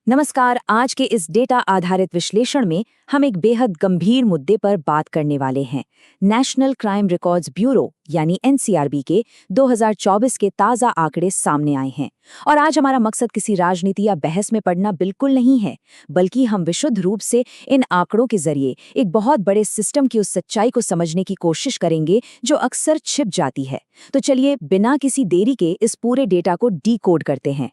नमस्कार। आज के इस डेटा आधारित विश्लेषण में हम एक बेहद गंभीर मुद्दे पर बात करने वाले हैं। नेशनल क्राइम रिकॉर्ड्स ब्यूरो यानी एनसीआरबी के 2024 के ताज़ा आंकड़े सामने आए हैं। और आज हमारा मकसद किसी राजनीति या बहस में पड़ना बिल्कुल नहीं है, बल्कि हम विशुद्ध रूप से इन आंकड़ों के जरिए एक बहुत बड़े सिस्टम की उस सच्चाई को समझने की कोशिश करेंगे जो अक्सर छिप जाती है। तो चलिए बिना किसी देरी के इस पूरे डेटा को डीकोड करते हैं।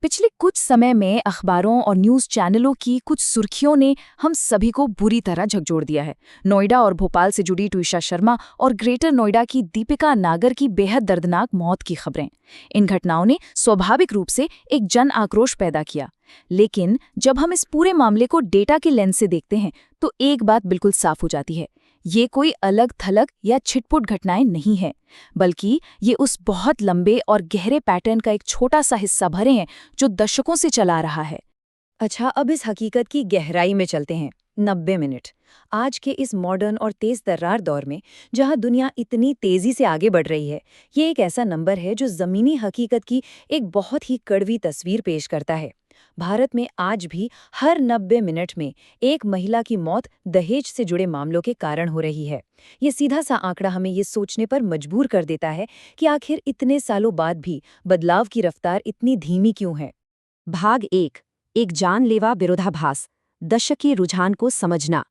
पिछले कुछ समय में अखबारों और न्यूज़ चैनलों की कुछ सुर्खियों ने हम सभी को बुरी तरह झकझोर दिया है। नोएडा और भोपाल से जुड़ी ट्विशा शर्मा और ग्रेटर नोएडा की दीपिका नागर की बेहद दर्दनाक मौत की खबरें। इन घटनाओं ने स्वाभाविक रूप से एक जन आक्रोश पैदा किया। लेकिन जब हम इस पूरे मामले को डेटा के लेंस से देखते हैं तो एक बात बिल्कुल साफ हो जाती है। ये कोई अलग थलग या छिटपुट घटनाएं नहीं है, बल्कि ये उस बहुत लंबे और गहरे पैटर्न का एक छोटा सा हिस्सा भरे हैं जो दशकों से चला रहा है। अच्छा, अब इस हकीकत की गहराई में चलते हैं। 90 मिनट। आज के इस मॉडर्न और तेज तर्रार दौर में जहां दुनिया इतनी तेजी से आगे बढ़ रही है, ये एक ऐसा नंबर है जो जमीनी हकीकत की एक बहुत ही कड़वी तस्वीर पेश करता है। भारत में आज भी हर 90 मिनट में एक महिला की मौत दहेज से जुड़े मामलों के कारण हो रही है। ये सीधा सा आंकड़ा हमें ये सोचने पर मजबूर कर देता है कि आखिर इतने सालों बाद भी बदलाव की रफ्तार इतनी धीमी क्यों है। भाग 1, एक जानलेवा विरोधाभास, दशकीय रुझान को समझना।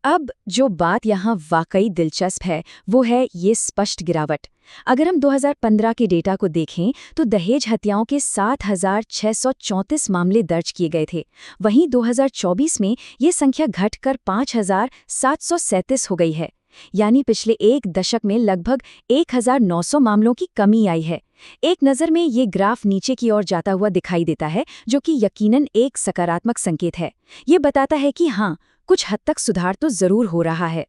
अब जो बात यहाँ वाकई दिलचस्प है वो है ये स्पष्ट गिरावट। अगर हम 2015 के डेटा को देखें तो दहेज हत्याओं के 7,634 मामले दर्ज किए गए थे। वहीं 2024 में ये संख्या घटकर 5,737 हो गई है। यानी पिछले एक दशक में लगभग 1,900 मामलों की कमी आई है। एक नज़र में ये ग्राफ नीचे की ओर जाता हुआ दिखाई देता है, जो कि यकीनन एक सकारात्मक संकेत है। ये बताता है कि हाँ, कुछ हद तक सुधार तो जरूर हो रहा है।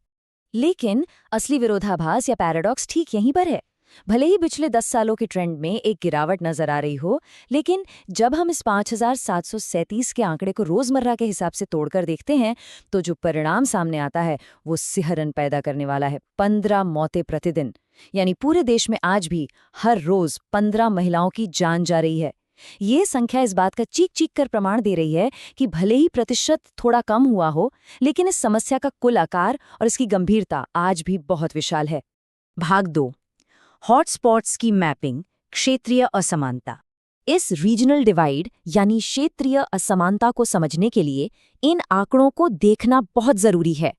लेकिन असली विरोधाभास या पैराडॉक्स ठीक यहीं पर है। भले ही पिछले 10 सालों के ट्रेंड में एक गिरावट नजर आ रही हो, लेकिन जब हम इस 5,737 के आंकड़े को रोजमर्रा के हिसाब से तोड़कर देखते हैं तो जो परिणाम सामने आता है वो सिहरन पैदा करने वाला है। 15 मौतें प्रतिदिन, यानी पूरे देश में आज भी हर रोज 15 महिलाओं की जान जा रही है। ये संख्या इस बात का चीख चीख कर प्रमाण दे रही है कि भले ही प्रतिशत थोड़ा कम हुआ हो, लेकिन इस समस्या का कुल आकार और इसकी गंभीरता आज भी बहुत विशाल है। भाग 2, हॉटस्पॉट्स की मैपिंग, क्षेत्रीय असमानता। इस रीजनल डिवाइड यानी क्षेत्रीय असमानता को समझने के लिए इन आंकड़ों को देखना बहुत जरूरी है।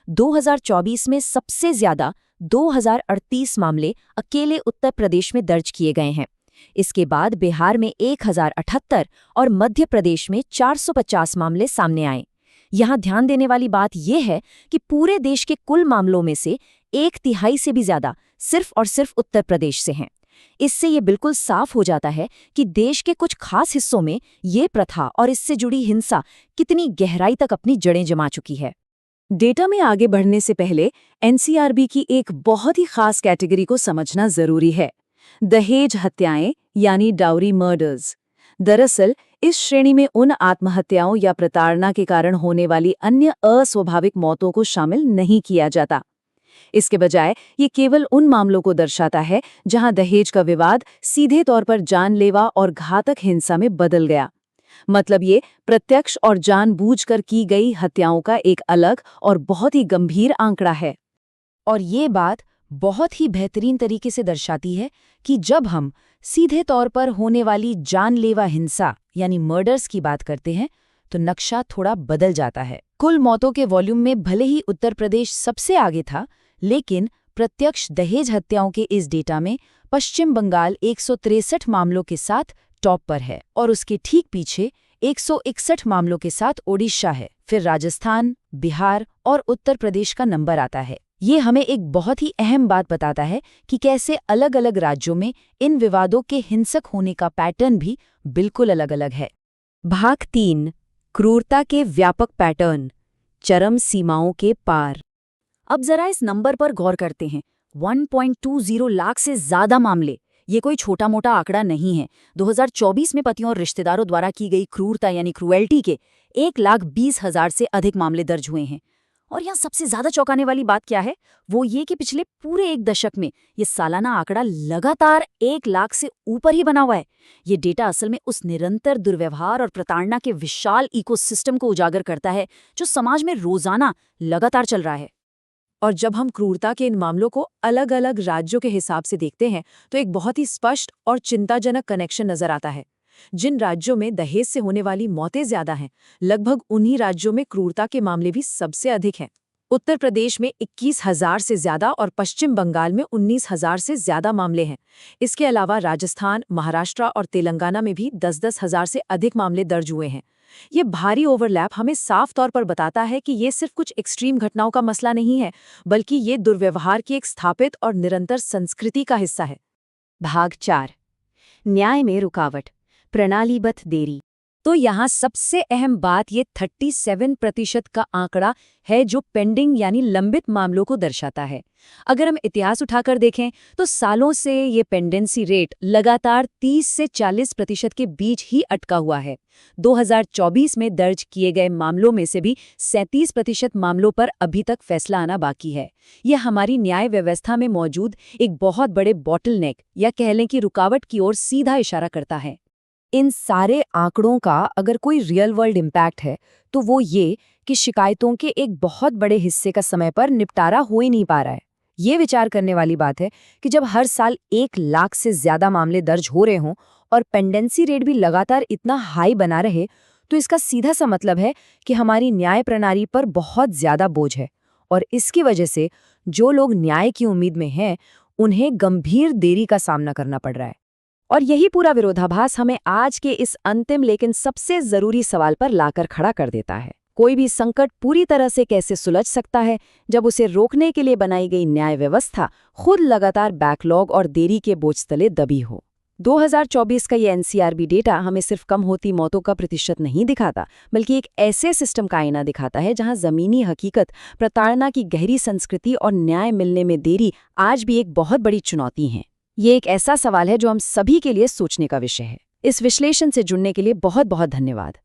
2024 में सबसे ज्यादा 2,038 मामले अकेले उत्तर प्रदेश में दर्ज किए गए हैं। इसके बाद बिहार में 1,078 और मध्य प्रदेश में 450 मामले सामने आए। यहाँ ध्यान देने वाली बात यह है कि पूरे देश के कुल मामलों में से 1/3 से भी ज्यादा सिर्फ और सिर्फ उत्तर प्रदेश से हैं। इससे ये बिल्कुल साफ हो जाता है कि देश के कुछ खास हिस्सों में ये प्रथा और इससे जुड़ी हिंसा कितनी गहराई तक अपनी जड़ें जमा चुकी है। डेटा में आगे बढ़ने से पहले एनसीआरबी की एक बहुत ही खास कैटेगरी को समझना जरूरी है, दहेज हत्याएं यानी डाउरी मर्डर्स। दरअसल इस श्रेणी में उन आत्महत्याओं या प्रताड़ना के कारण होने वाली अन्य अस्वाभाविक मौतों को शामिल नहीं किया जाता। इसके बजाय ये केवल उन मामलों को दर्शाता है जहां दहेज का विवाद सीधे तौर पर जानलेवा और घातक हिंसा में बदल गया। मतलब ये प्रत्यक्ष और जानबूझकर की गई हत्याओं का एक अलग और बहुत ही गंभीर आंकड़ा है। और ये बात बहुत ही बेहतरीन तरीके से दर्शाती है कि जब हम सीधे तौर पर होने वाली जानलेवा हिंसा यानी मर्डर्स की बात करते हैं तो नक्शा थोड़ा बदल जाता है। कुल मौतों के वॉल्यूम में भले ही उत्तर प्रदेश सबसे आगे था, लेकिन प्रत्यक्ष दहेज हत्याओं के इस डेटा में पश्चिम बंगाल 163 मामलों के साथ टॉप पर है और उसके ठीक पीछे 161 मामलों के साथ ओडिशा है। फिर राजस्थान, बिहार और उत्तर प्रदेश का नंबर आता है। ये हमें एक बहुत ही अहम बात बताता है कि कैसे अलग अलग राज्यों में इन विवादों के हिंसक होने का पैटर्न भी बिल्कुल अलग अलग है। भाग 3, क्रूरता के व्यापक पैटर्न, चरम सीमाओं के पार। अब जरा इस नंबर पर गौर करते हैं। 1.20 लाख से ज्यादा मामले, ये कोई छोटा मोटा आंकड़ा नहीं है। 2024 में पतियों और रिश्तेदारों द्वारा की गई क्रूरता यानी क्रूएल्टी के 1,20,000 से अधिक मामले दर्ज हुए हैं। और यहाँ सबसे ज्यादा चौंकाने वाली बात क्या है, वो ये कि पिछले पूरे 1 दशक में ये सालाना आंकड़ा लगातार 1 लाख से ऊपर ही बना हुआ है। ये डेटा असल में उस निरंतर दुर्व्यवहार और प्रताड़ना के विशाल इकोसिस्टम को उजागर करता है जो समाज में रोजाना लगातार चल रहा है। और जब हम क्रूरता के इन मामलों को अलग अलग राज्यों के हिसाब से देखते हैं तो एक बहुत ही स्पष्ट और चिंताजनक कनेक्शन नजर आता है। जिन राज्यों में दहेज से होने वाली मौतें ज्यादा हैं, लगभग उन्हीं राज्यों में क्रूरता के मामले भी सबसे अधिक हैं। उत्तर प्रदेश में 21,000 से ज्यादा और पश्चिम बंगाल में 19,000 से ज्यादा मामले हैं। इसके अलावा राजस्थान, महाराष्ट्र और तेलंगाना में भी 10-10 हजार से अधिक मामले दर्ज हुए हैं। ये भारी ओवरलैप हमें साफ तौर पर बताता है कि ये सिर्फ कुछ एक्सट्रीम घटनाओं का मसला नहीं है, बल्कि ये दुर्व्यवहार की एक स्थापित और निरंतर संस्कृति का हिस्सा है। भाग 4, न्याय में रुकावट, प्रणालीबद्ध देरी। तो यहाँ सबसे अहम बात ये 37% का आंकड़ा है जो पेंडिंग यानी लंबित मामलों को दर्शाता है। अगर हम इतिहास उठाकर देखें तो सालों से ये पेंडेंसी रेट लगातार 30 से 40% के बीच ही अटका हुआ है। 2024 में दर्ज किए गए मामलों में से भी 37% मामलों पर अभी तक फैसला आना बाकी है। यह हमारी न्याय व्यवस्था में मौजूद एक बहुत बड़े बॉटलनेक या कह लें कि रुकावट की ओर सीधा इशारा करता है। इन सारे आंकड़ों का अगर कोई रियल वर्ल्ड इम्पैक्ट है तो वो ये कि शिकायतों के एक बहुत बड़े हिस्से का समय पर निपटारा हो ही नहीं पा रहा है। ये विचार करने वाली बात है कि जब हर साल 1 लाख से ज्यादा मामले दर्ज हो रहे हों और पेंडेंसी रेट भी लगातार इतना हाई बना रहे, तो इसका सीधा सा मतलब है कि हमारी न्याय प्रणाली पर बहुत ज्यादा बोझ है और इसकी वजह से जो लोग न्याय की उम्मीद में हैं उन्हें गंभीर देरी का सामना करना पड़ रहा है। और यही पूरा विरोधाभास हमें आज के इस अंतिम लेकिन सबसे जरूरी सवाल पर लाकर खड़ा कर देता है। कोई भी संकट पूरी तरह से कैसे सुलझ सकता है जब उसे रोकने के लिए बनाई गई न्याय व्यवस्था खुद लगातार बैकलॉग और देरी के बोझ तले दबी हो। 2024 का ये एनसीआरबी डेटा हमें सिर्फ कम होती मौतों का प्रतिशत नहीं दिखाता, बल्कि एक ऐसे सिस्टम का आईना दिखाता है जहां जमीनी हकीकत, प्रताड़ना की गहरी संस्कृति और न्याय मिलने में देरी आज भी एक बहुत बड़ी चुनौती है। ये एक ऐसा सवाल है जो हम सभी के लिए सोचने का विषय है। इस विश्लेषण से जुड़ने के लिए बहुत बहुत धन्यवाद।